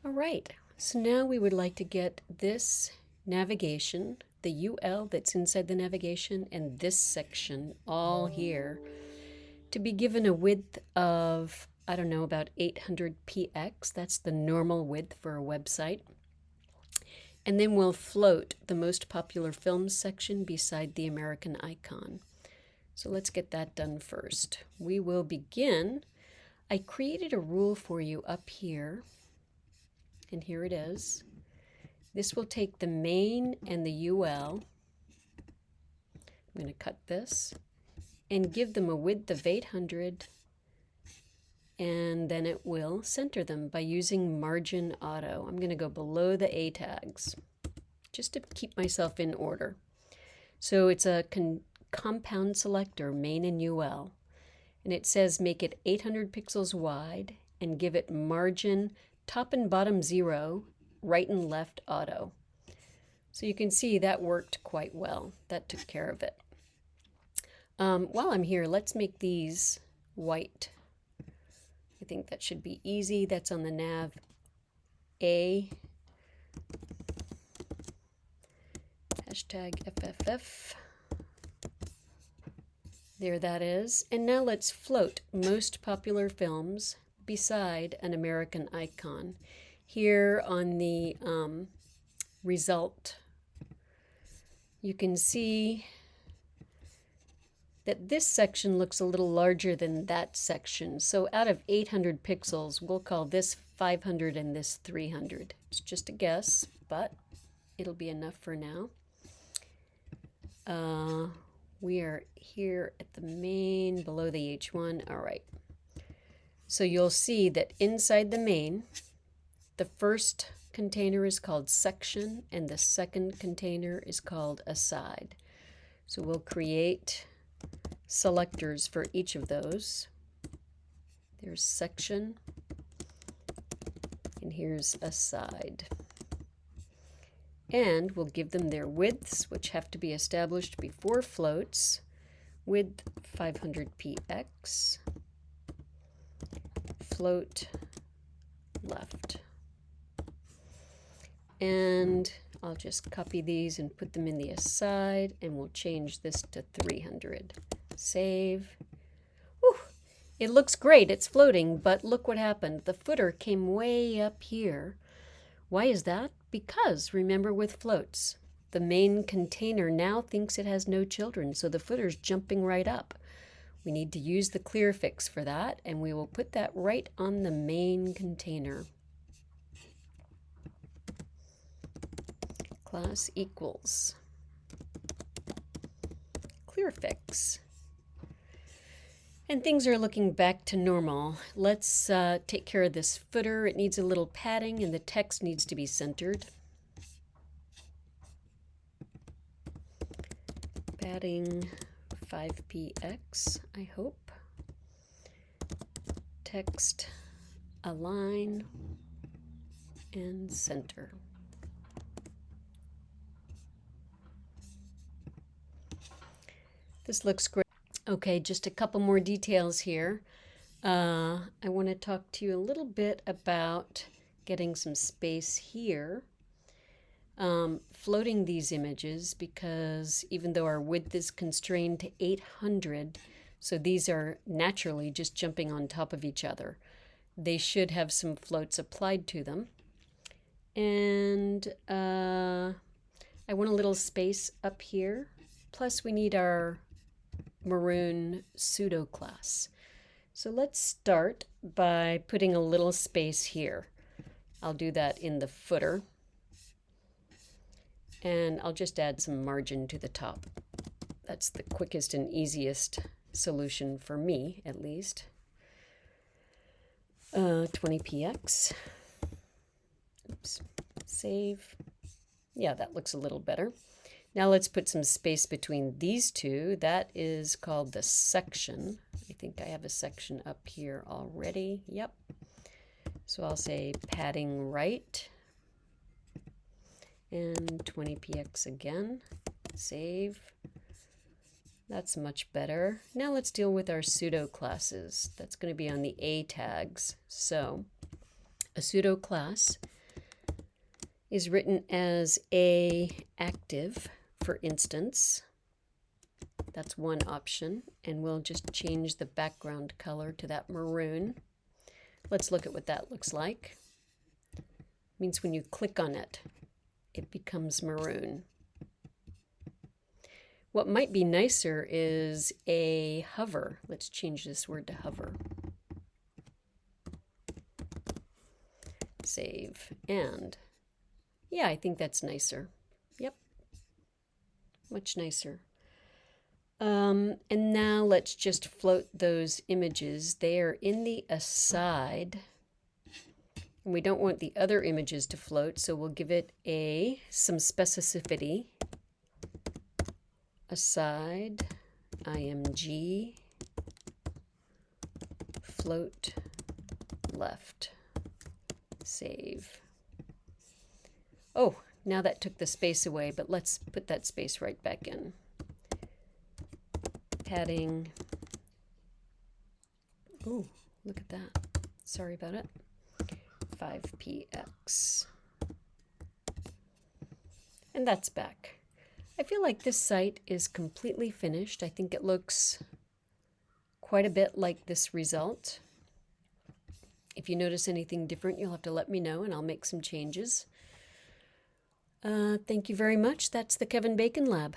All right, so now we would like to get this navigation, the UL that's inside the navigation, and this section all here to be given a width of, I don't know, about 800 px. That's the normal width for a website. And then we'll float the most popular films section beside the American icon. So let's get that done first. We will begin. I created a rule for you up here, and here it is. This will take the main and the UL. I'm going to cut this and give them a width of 800, and then it will center them by using margin auto. I'm going to go below the A tags just to keep myself in order. So it's a compound selector, main and UL, and it says make it 800 pixels wide and give it margin top and bottom 0, right and left auto. So you can see that worked quite well. That took care of it. While I'm here, let's make these white. I think that should be easy. That's on the nav A. Hashtag FFF. There that is. And now let's float most popular films beside an American icon. Here on the result, you can see that this section looks a little larger than that section. So out of 800 pixels, we'll call this 500 and this 300. It's just a guess, but it'll be enough for now. We are here at the main, below the H1. All right. So you'll see that inside the main, the first container is called section and the second container is called aside. So we'll create selectors for each of those. There's section, and here's aside. And we'll give them their widths, which have to be established before floats. Width 500px, float left. And I'll just copy these and put them in the aside, and we'll change this to 300. Save. Whew. It looks great, it's floating, but look what happened. The footer came way up here. Why is that? Because, remember with floats, the main container now thinks it has no children, so the footer's jumping right up. We need to use the clear fix for that, and we will put that right on the main container. Class equals clear fix. And things are looking back to normal. Let's take care of this footer. It needs a little padding and the text needs to be centered. Padding 5px, I hope. Text align and center. This looks great. Okay, just a couple more details here. I want to talk to you a little bit about getting some space here. Floating these images, because even though our width is constrained to 800, so these are naturally just jumping on top of each other. They should have some floats applied to them. And I want a little space up here. Plus we need our maroon pseudo class. So let's start by putting a little space here. I'll do that in the footer. And I'll just add some margin to the top. That's the quickest and easiest solution for me, at least. 20px. Oops. Save. Yeah, that looks a little better. Now let's put some space between these two. That is called the section. I think I have a section up here already. Yep. So I'll say padding right. And 20px again. Save. That's much better. Now let's deal with our pseudo classes. That's going to be on the A tags. So a pseudo class is written as a active, for instance. That's one option, and we'll just change the background color to that maroon. Let's look at what that looks like. It means when you click on it, it becomes maroon. What might be nicer is a hover. Let's change this word to hover. Save. And yeah, I think that's nicer. Yep. Much nicer. And now let's just float those images. They are in the aside. And we don't want the other images to float, so we'll give it some specificity. Aside, img, float left, save. Oh, now that took the space away, but let's put that space right back in. Padding. Oh, look at that. Sorry about it. 5px. And that's back. I feel like this site is completely finished. I think it looks quite a bit like this result. If you notice anything different, you'll have to let me know and I'll make some changes. Thank you very much. That's the Kevin Bacon Lab.